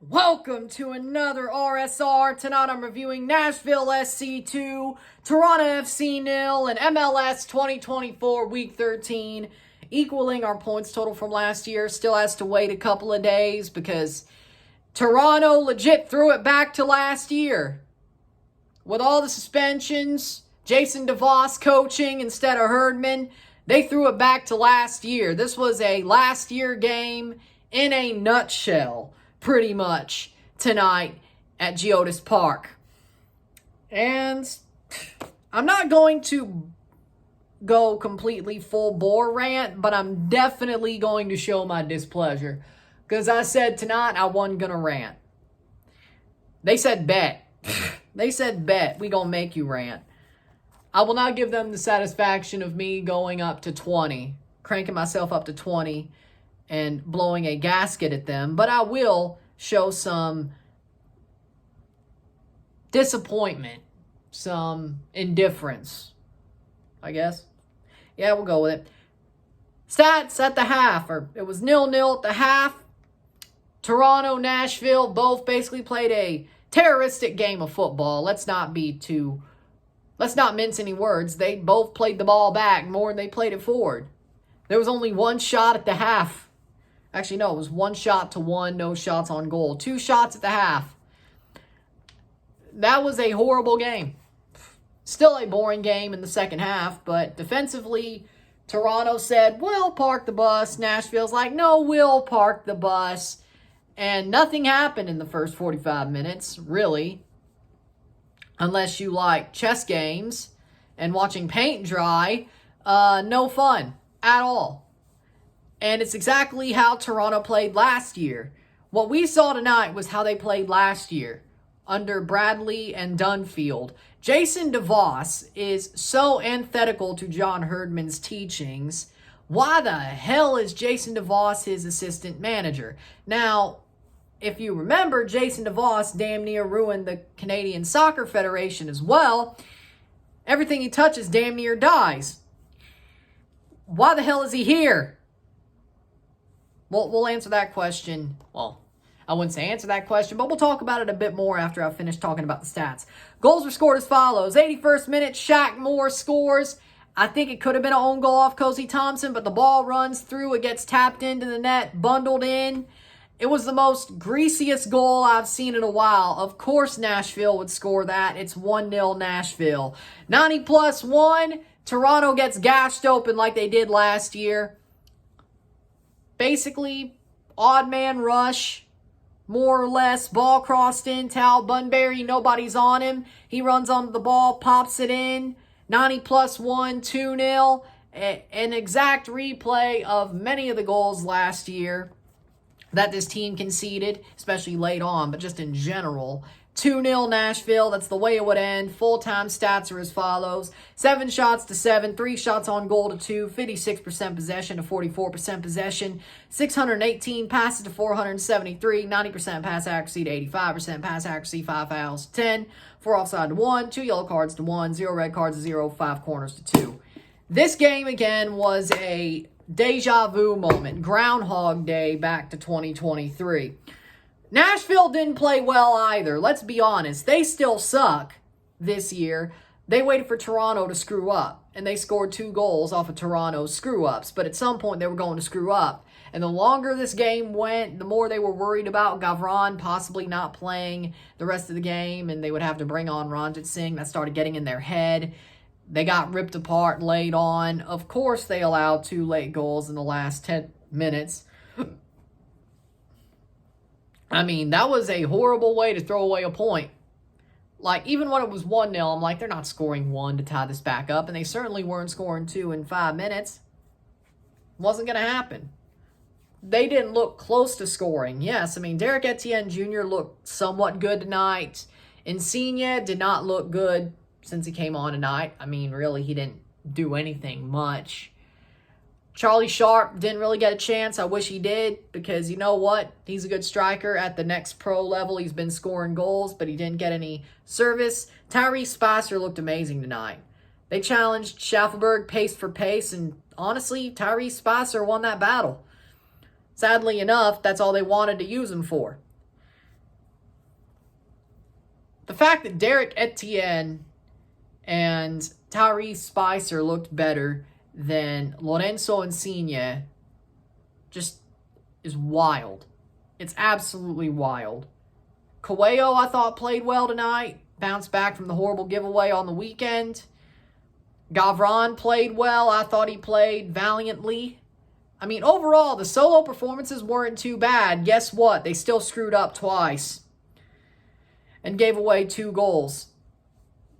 Welcome to another RSR. Tonight I'm reviewing Nashville SC 2, Toronto FC 0, and MLS 2024 Week 13, equaling our points total from last year. Still has to wait a couple of days because Toronto legit threw it back to last year. With all the suspensions, Jason DeVos coaching instead of Herdman, they threw it back to last year. This was a last year game in a nutshell, pretty much, tonight at Geodis Park. And I'm not going to go completely full bore rant, but I'm definitely going to show my displeasure. Because I said tonight I wasn't going to rant. They said bet. They said bet. We gonna make you rant. I will not give them the satisfaction of me going up to 20, cranking myself up to 20 and blowing a gasket at them, but I will show some disappointment, some indifference, I guess. Yeah, we'll go with it. Stats at the half, it was 0-0 at the half. Toronto, Nashville both basically played a terroristic game of football. Let's not mince any words. They both played the ball back more than they played it forward. There was only one shot at the half. Actually, no, it was 1 shot to 1, no shots on goal. 2 shots at the half. That was a horrible game. Still a boring game in the second half, but defensively, Toronto said, we'll park the bus. Nashville's like, no, we'll park the bus. And nothing happened in the first 45 minutes, really. Unless you like chess games and watching paint dry, no fun at all. And it's exactly how Toronto played last year. What we saw tonight was how they played last year under Bradley and Dunfield. Jason DeVos is so antithetical to John Herdman's teachings. Why the hell is Jason DeVos his assistant manager? Now, if you remember, Jason DeVos damn near ruined the Canadian Soccer Federation as well. Everything he touches damn near dies. Why the hell is he here? Well, we'll answer that question. Well, I wouldn't say answer that question, but we'll talk about it a bit more after I've finished talking about the stats. Goals were scored as follows. 81st minute, Shaq Moore scores. I think it could have been an own goal off Cozy Thompson, but the ball runs through. It gets tapped into the net, bundled in. It was the most greasiest goal I've seen in a while. Of course Nashville would score that. It's 1-0 Nashville. 90+1. Toronto gets gashed open like they did last year. Basically, odd man rush, more or less. Ball crossed in. Tal Bunbury, nobody's on him. He runs onto the ball, pops it in. 90+1, 2-0. An exact replay of many of the goals last year that this team conceded, especially late on, but just in general. 2-0 Nashville, that's the way it would end. Full-time stats are as follows. 7 shots to 7, 3 shots on goal to 2, 56% possession to 44% possession, 618 passes to 473, 90% pass accuracy to 85% pass accuracy, 5 fouls to 10, 4 offside to 1, 2 yellow cards to 1, 0 red cards to 0, 5 corners to 2. This game, again, was a deja vu moment. Groundhog Day back to 2023. Nashville didn't play well either. Let's be honest. They still suck this year. They waited for Toronto to screw up, and they scored 2 goals off of Toronto's screw-ups. But at some point, they were going to screw up. And the longer this game went, the more they were worried about Gavron possibly not playing the rest of the game, and they would have to bring on Ranjit Singh. That started getting in their head. They got ripped apart late on. Of course, they allowed 2 late goals in the last 10 minutes. I mean, that was a horrible way to throw away a point. Like, even when it was 1-0, I'm like, they're not scoring 1 to tie this back up. And they certainly weren't scoring 2 in 5 minutes. Wasn't going to happen. They didn't look close to scoring. Yes, I mean, Derek Etienne Jr. looked somewhat good tonight. Insigne did not look good since he came on tonight. I mean, really, he didn't do anything much. Charlie Sharp didn't really get a chance. I wish he did, because you know what? He's a good striker at the next pro level. He's been scoring goals, but he didn't get any service. Tyrese Spicer looked amazing tonight. They challenged Schaffelberg pace for pace, and honestly, Tyrese Spicer won that battle. Sadly enough, that's all they wanted to use him for. the fact that Derek Etienne and Tyrese Spicer looked better than Lorenzo Insigne just is wild. It's absolutely wild. Coelho, I thought, played well tonight. Bounced back from the horrible giveaway on the weekend. Gavron played well. I thought he played valiantly. I mean, overall, the solo performances weren't too bad. Guess what? They still screwed up twice and gave away 2 goals.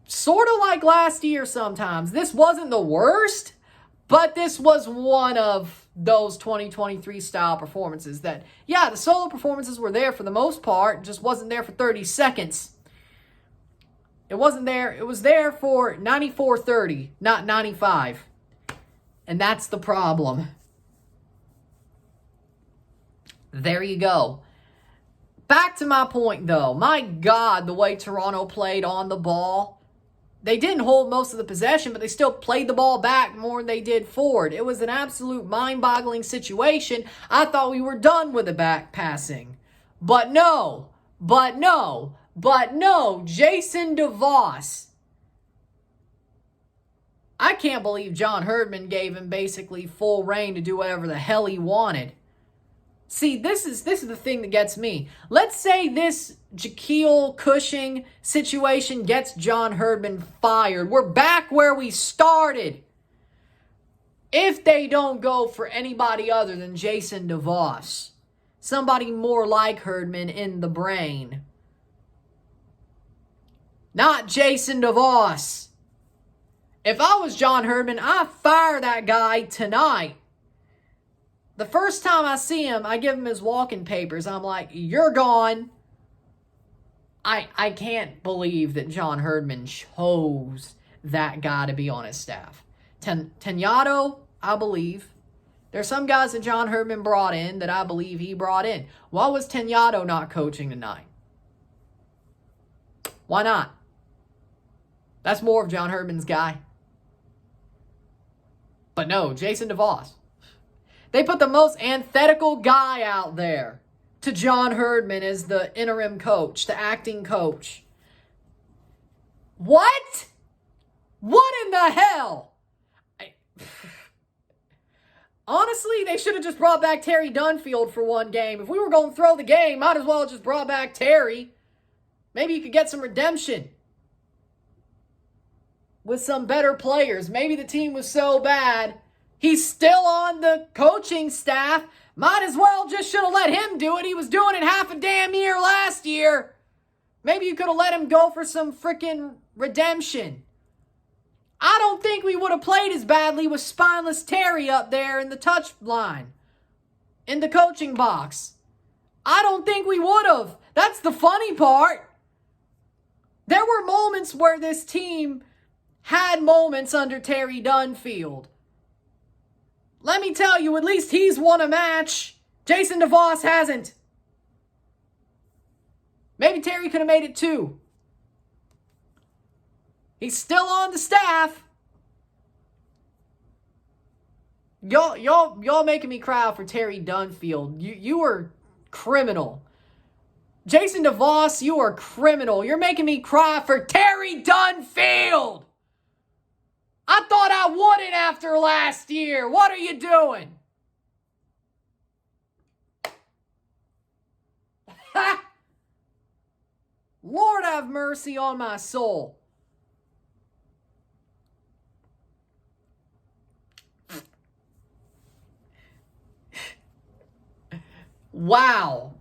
Sort of like last year sometimes. This wasn't the worst, but this was one of those 2023 style performances that, yeah, the solo performances were there for the most part, just wasn't there for 30 seconds. It wasn't there. It was there for 94-30, not 95. And that's the problem. There you go. Back to my point, though. My God, the way Toronto played on the ball. They didn't hold most of the possession, but they still played the ball back more than they did forward. It was an absolute mind-boggling situation. I thought we were done with the back passing. But no. Jason DeVos. I can't believe John Herdman gave him basically full reign to do whatever the hell he wanted. See, this is the thing that gets me. Let's say this Jaquil Cushing situation gets John Herdman fired. We're back where we started. If they don't go for anybody other than Jason DeVos, somebody more like Herdman in the brain. Not Jason DeVos. If I was John Herdman, I'd fire that guy tonight. The first time I see him, I give him his walking papers. I'm like, you're gone. I can't believe that John Herdman chose that guy to be on his staff. Tenyado, I believe. There's some guys that John Herdman brought in that I believe he brought in. Why was Tenyado not coaching tonight? Why not? That's more of John Herdman's guy. But no, Jason DeVos. They put the most antithetical guy out there to John Herdman as the interim coach, the acting coach. What? What in the hell? Honestly, they should have just brought back Terry Dunfield for one game. If we were going to throw the game, might as well have just brought back Terry. Maybe you could get some redemption with some better players. Maybe the team was so bad, he's still on the coaching staff. Might as well just should have let him do it. He was doing it half a damn year last year. Maybe you could have let him go for some freaking redemption. I don't think we would have played as badly with spineless Terry up there in the touch line, in the coaching box. I don't think we would have. That's the funny part. There were moments where this team had moments under Terry Dunfield. Let me tell you, at least he's won a match. Jason DeVos hasn't. Maybe Terry could have made it too. He's still on the staff. Y'all making me cry for Terry Dunfield. You are criminal. Jason DeVos, you are criminal. You're making me cry for Terry Dunfield. I thought I wouldn't after last year. What are you doing? Lord have mercy on my soul. Wow.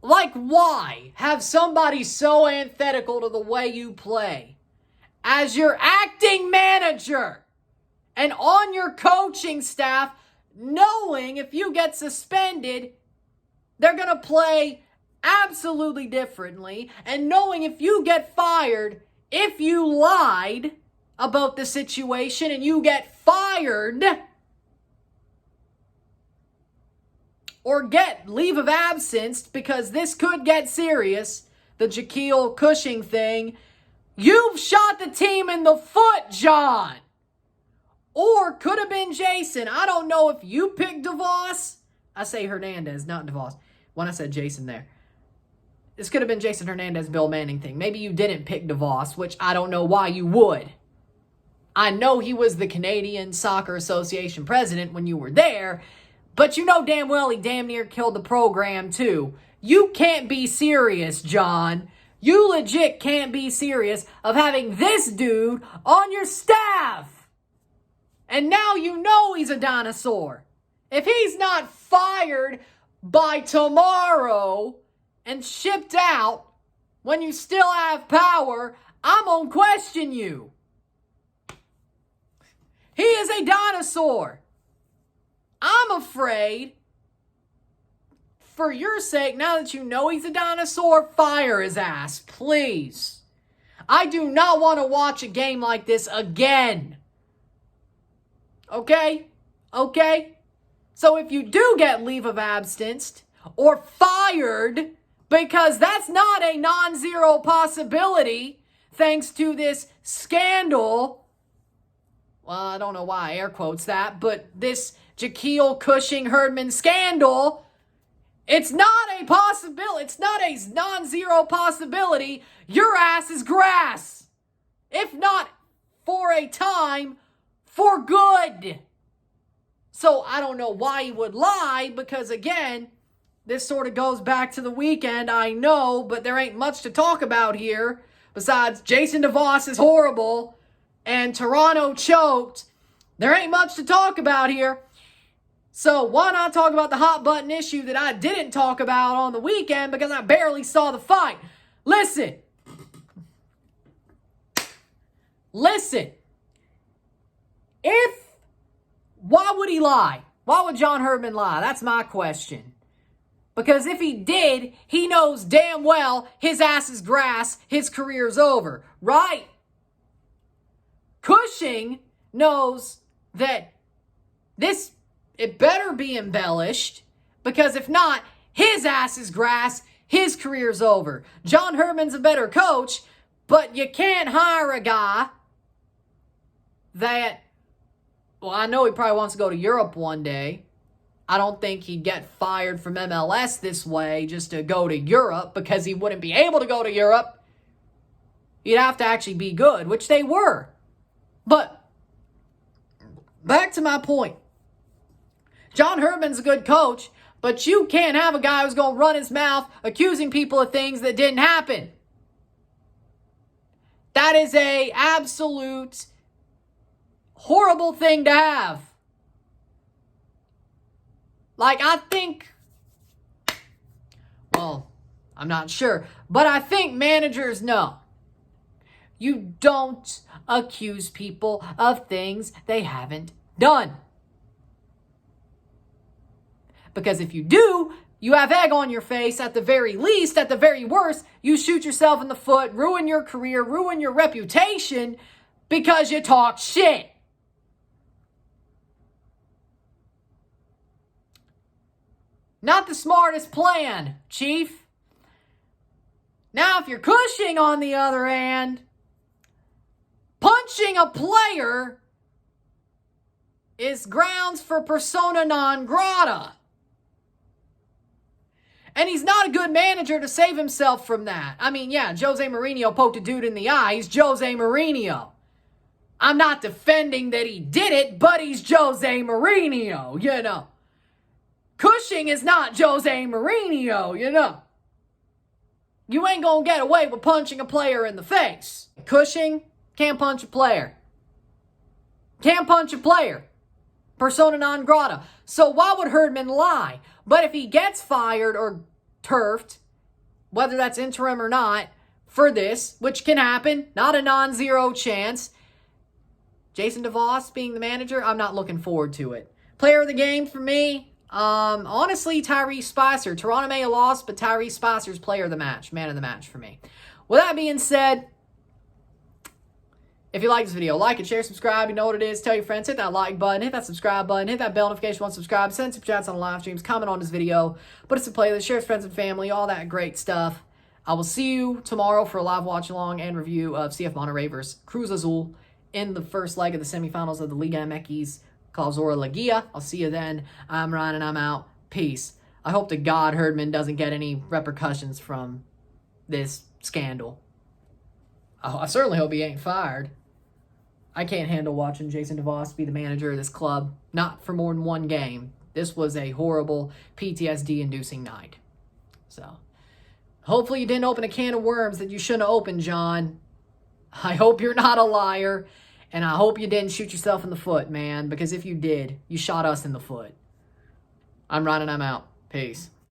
Like, why have somebody so antithetical to the way you play as your acting manager and on your coaching staff, knowing if you get suspended, they're going to play absolutely differently, and knowing if you get fired, if you lied about the situation and you get fired or get leave of absence because this could get serious, the Jaquil Cushing thing, you've shot the team in the foot, John. Or could have been Jason. I don't know if you picked DeVos. I say Hernandez, not DeVos. When I said Jason there. this could have been Jason Hernandez, Bill Manning thing. Maybe you didn't pick DeVos, which I don't know why you would. I know he was the Canadian Soccer Association president when you were there, but you know damn well he damn near killed the program too. You can't be serious, John. You legit can't be serious of having this dude on your staff. And now you know he's a dinosaur. If he's not fired by tomorrow and shipped out when you still have power, I'm gonna question you. He is a dinosaur. I'm afraid, for your sake, now that you know he's a dinosaur, fire his ass, please. I do not want to watch a game like this again. Okay? Okay? So if you do get leave of absence or fired, because that's not a non-zero possibility, thanks to this scandal. Well, I don't know why I air quotes that, but this Jaquil Cushing-Herdman scandal, it's not a possibility. It's not a non-zero possibility. Your ass is grass. If not for a time, for good. So I don't know why he would lie, because again, this sort of goes back to the weekend, I know, but there ain't much to talk about here. Besides, Jason DeVos is horrible, and Toronto choked. There ain't much to talk about here. So why not talk about the hot button issue that I didn't talk about on the weekend because I barely saw the fight? Listen. Why would he lie? Why would John Herdman lie? That's my question. Because if he did, he knows damn well his ass is grass, his career's over, right? Cushing knows that it better be embellished, because if not, his ass is grass, his career's over. John Herdman's a better coach, but you can't hire a guy that, well, I know he probably wants to go to Europe one day. I don't think he'd get fired from MLS this way just to go to Europe, because he wouldn't be able to go to Europe. He'd have to actually be good, which they were. But back to my point. John Herdman's a good coach, but you can't have a guy who's going to run his mouth accusing people of things that didn't happen. That is a absolute horrible thing to have. Like, I think, well, I'm not sure, but I think managers know. You don't accuse people of things they haven't done. Because if you do, you have egg on your face at the very least. At the very worst, you shoot yourself in the foot, ruin your career, ruin your reputation because you talk shit. Not the smartest plan, Chief. Now, if you're Cushing, on the other hand, punching a player is grounds for persona non grata. And he's not a good manager to save himself from that. I mean, yeah, Jose Mourinho poked a dude in the eye. He's Jose Mourinho. I'm not defending that he did it, but he's Jose Mourinho, you know. Cushing is not Jose Mourinho, you know. You ain't gonna get away with punching a player in the face. Cushing can't punch a player. Can't punch a player. Persona non grata. So why would Herdman lie? But if he gets fired or turfed, whether that's interim or not, for this, which can happen, not a non-zero chance, Jason DeVos being the manager, I'm not looking forward to it. Player of the game for me, honestly, Tyrese Spicer. Toronto may have lost, but Tyrese Spicer's player of the match, man of the match for me. With that being said, if you like this video, like it, share, subscribe. You know what it is. Tell your friends. Hit that like button. Hit that subscribe button. Hit that bell notification once subscribe. Send super chats on live streams. Comment on this video. Put us in playlist. Share with friends and family. All that great stuff. I will see you tomorrow for a live watch along and review of CF Monterrey versus Cruz Azul in the first leg of the semifinals of the Liga MX Clausura Liguilla. I'll see you then. I'm Ryan and I'm out. Peace. I hope to God Herdman doesn't get any repercussions from this scandal. I certainly hope he ain't fired. I can't handle watching Jason DeVos be the manager of this club, not for more than one game. This was a horrible PTSD-inducing night. So, hopefully you didn't open a can of worms that you shouldn't have opened, John. I hope you're not a liar, and I hope you didn't shoot yourself in the foot, man, because if you did, you shot us in the foot. I'm Ron, and I'm out. Peace.